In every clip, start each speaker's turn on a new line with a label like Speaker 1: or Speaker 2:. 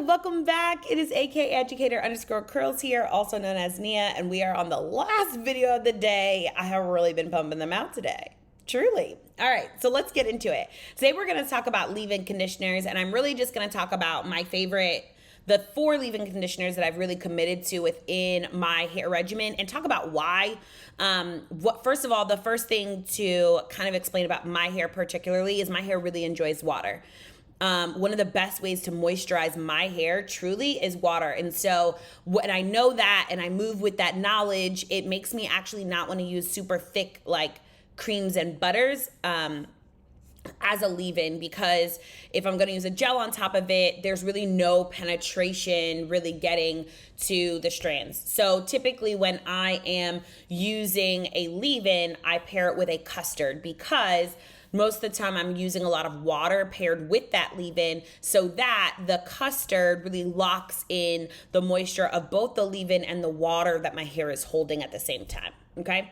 Speaker 1: welcome back. It is AK Educator _ curlz here, also known as Nia, and we are on the last video of the day. I have really been pumping them out today. Truly. All right, so let's get into it. Today we're going to talk about leave-in conditioners, and I'm really just going to talk about my favorite, the 4 leave-in conditioners that I've really committed to within my hair regimen, and talk about why. First of all, the first thing to kind of explain about my hair particularly is my hair really enjoys water. One of the best ways to moisturize my hair truly is water. And so when I know that and I move with that knowledge, it makes me actually not want to use super thick like creams and butters as a leave-in, because if I'm going to use a gel on top of it, there's really no penetration really getting to the strands. So typically when I am using a leave-in, I pair it with a custard, because most of the time I'm using a lot of water paired with that leave-in, so that the custard really locks in the moisture of both the leave-in and the water that my hair is holding at the same time, okay?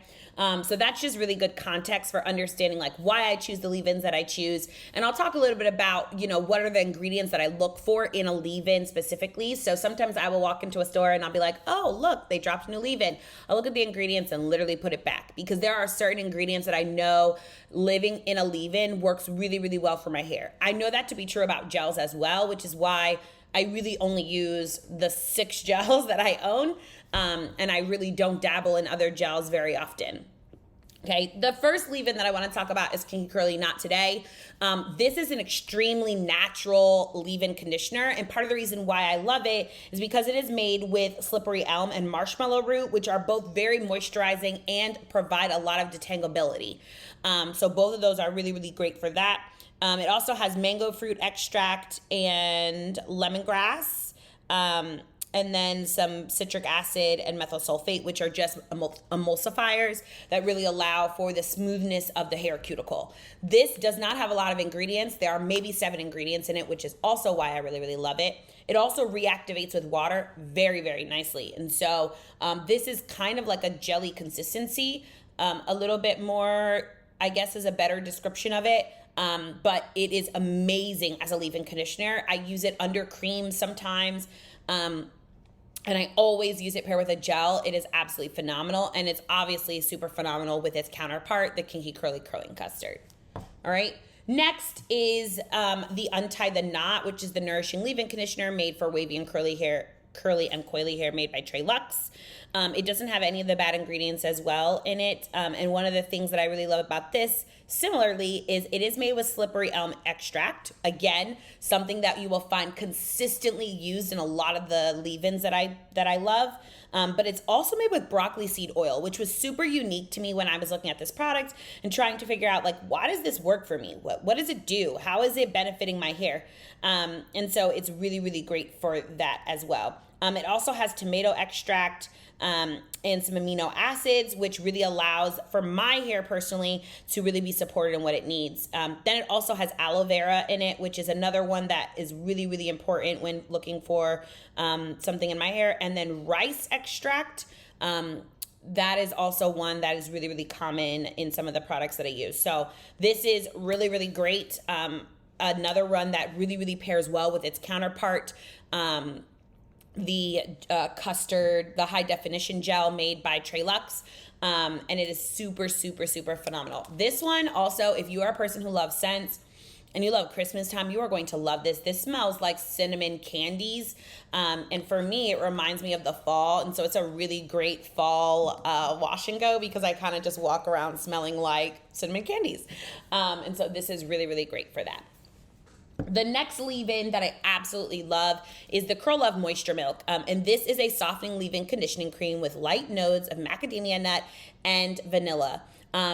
Speaker 1: So that's just really good context for understanding like why I choose the leave-ins that I choose. And I'll talk a little bit about, what are the ingredients that I look for in a leave-in specifically. So sometimes I will walk into a store and I'll be like, oh, look, they dropped a new leave-in. I'll look at the ingredients and literally put it back, because there are certain ingredients that I know living in a leave-in works really, really well for my hair. I know that to be true about gels as well, which is why I really only use the 6 gels that I own, and I really don't dabble in other gels very often. Okay, the first leave-in that I want to talk about is Kinky Curly Knot today. This is an extremely natural leave-in conditioner, and part of the reason why I love it is because it is made with slippery elm and marshmallow root, which are both very moisturizing and provide a lot of detangleability. So both of those are really, really great for that. It also has mango fruit extract and lemongrass, and then some citric acid and methyl sulfate, which are just emulsifiers that really allow for the smoothness of the hair cuticle. This does not have a lot of ingredients. There are maybe 7 ingredients in it, which is also why I really, really love it. It also reactivates with water very, very nicely. And so this is kind of like a jelly consistency, a little bit more, I guess, is a better description of it. But it is amazing as a leave-in conditioner. I use it under cream sometimes, and I always use it paired with a gel. It is absolutely phenomenal, and it's obviously super phenomenal with its counterpart, the Kinky Curly Curling Custard. All right. Next is the Untied Knot, which is the nourishing leave-in conditioner made for wavy and curly and coily hair, made by Luxe. It doesn't have any of the bad ingredients as well in it. And one of the things that I really love about this, similarly, is it is made with slippery elm extract. Again, something that you will find consistently used in a lot of the leave-ins that I love. But it's also made with broccoli seed oil, which was super unique to me when I was looking at this product and trying to figure out, like, why does this work for me? What does it do? How is it benefiting my hair? And so it's really, really great for that as well. It also has tomato extract and some amino acids, which really allows for my hair personally to really be supported in what it needs. Then it also has aloe vera in it, which is another one that is really, really important when looking for something in my hair. And then rice extract. That is also one that is really, really common in some of the products that I use. So this is really, really great. Another one that really, really pairs well with its counterpart, the custard, the high definition gel made by Luxe. And it is super, super, super phenomenal. This one also, if you are a person who loves scents and you love Christmas time, you are going to love this. This smells like cinnamon candies. And for me, it reminds me of the fall. And so it's a really great fall wash and go, because I kind of just walk around smelling like cinnamon candies. And so this is really, really great for that. The next leave-in that I absolutely love is the Curl Love Moisture Milk. And this is a softening leave-in conditioning cream with light notes of macadamia nut and vanilla.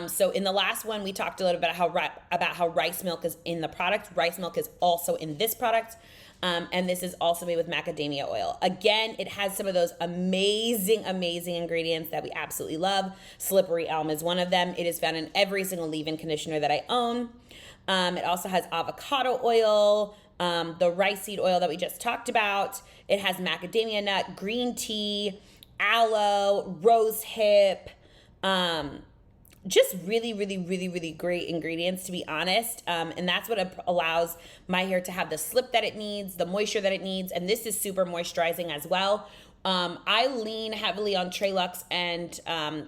Speaker 1: So in the last one, we talked a little bit about how rice milk is in the product. Rice milk is also in this product. And this is also made with macadamia oil. Again, it has some of those amazing, amazing ingredients that we absolutely love. Slippery elm is one of them. It is found in every single leave-in conditioner that I own. It also has avocado oil, the rice seed oil that we just talked about. It has macadamia nut, green tea, aloe, rose hip, just really, really, really, really great ingredients, to be honest. And that's what allows my hair to have the slip that it needs, the moisture that it needs. And this is super moisturizing as well. I lean heavily on Luxe and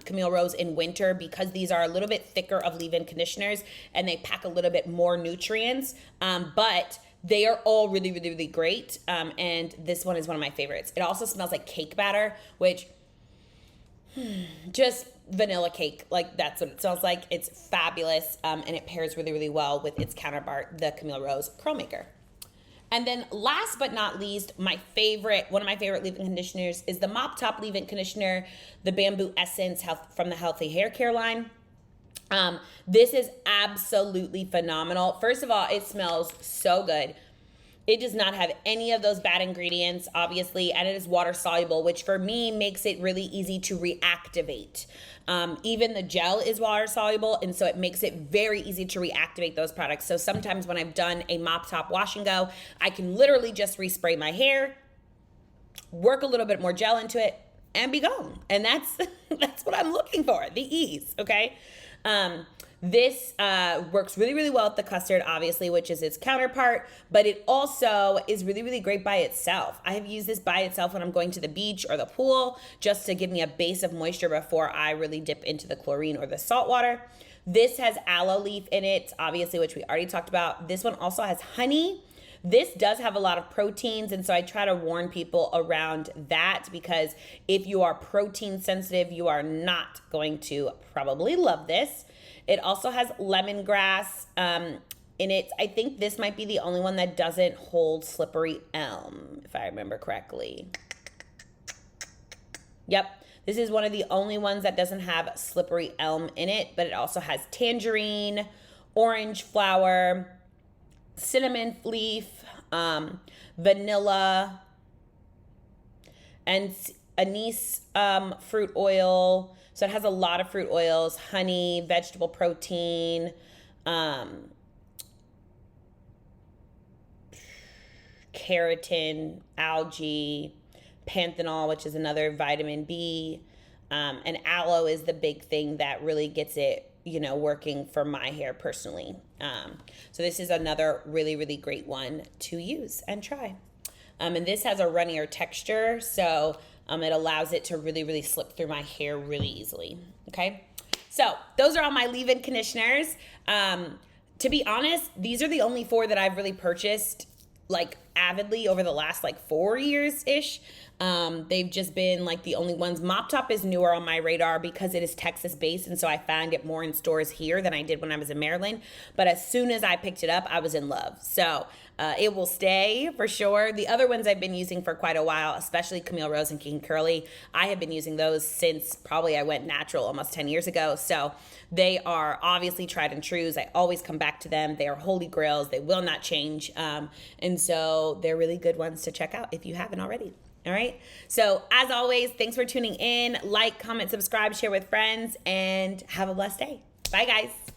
Speaker 1: Camille Rose in winter because these are a little bit thicker of leave-in conditioners and they pack a little bit more nutrients. But they are all really, really, really great. And this one is one of my favorites. It also smells like cake batter, which just vanilla cake. Like that's what it smells like. It's fabulous. And it pairs really, really well with its counterpart, the Camille Rose Curl Maker. And then last but not least, one of my favorite leave-in conditioners is the Mop Top Leave In Conditioner, the Bamboo Essence from the Healthy Hair Care line. This is absolutely phenomenal. First of all, it smells so good. It does not have any of those bad ingredients, obviously, and it is water soluble, which for me makes it really easy to reactivate. Even the gel is water soluble, and so it makes it very easy to reactivate those products. So sometimes when I've done a Mop Top wash and go, I can literally just respray my hair, work a little bit more gel into it, and be gone. And that's what I'm looking for, the ease, okay? This works really, really well with the custard, obviously, which is its counterpart, but it also is really, really great by itself. I have used this by itself when I'm going to the beach or the pool just to give me a base of moisture before I really dip into the chlorine or the salt water. This has aloe leaf in it, obviously, which we already talked about. This one also has honey. This does have a lot of proteins, and so I try to warn people around that because if you are protein sensitive, you are not going to probably love this. It also has lemongrass in it. I think this might be the only one that doesn't hold slippery elm, if I remember correctly. Yep, this is one of the only ones that doesn't have slippery elm in it, but it also has tangerine, orange flower, cinnamon leaf, vanilla, and anise fruit oil. So it has a lot of fruit oils, honey, vegetable protein, keratin, algae, panthenol, which is another vitamin B, and aloe is the big thing that really gets it, working for my hair personally. So this is another really, really great one to use and try. And this has a runnier texture, so it allows it to really, really slip through my hair really easily, okay? So those are all my leave-in conditioners. To be honest, these are the only 4 that I've really purchased avidly over the last 4 years-ish. They've just been the only ones. Mop Top is newer on my radar because it is Texas-based, and so I found it more in stores here than I did when I was in Maryland. But as soon as I picked it up, I was in love. So it will stay for sure. The other ones I've been using for quite a while, especially Camille Rose and Kinky Curly, I have been using those since probably I went natural almost 10 years ago. So they are obviously tried and trues. I always come back to them. They are holy grails. They will not change. And so they're really good ones to check out if you haven't already. All right. So as always, thanks for tuning in. Like, comment, subscribe, share with friends, and have a blessed day. Bye, guys.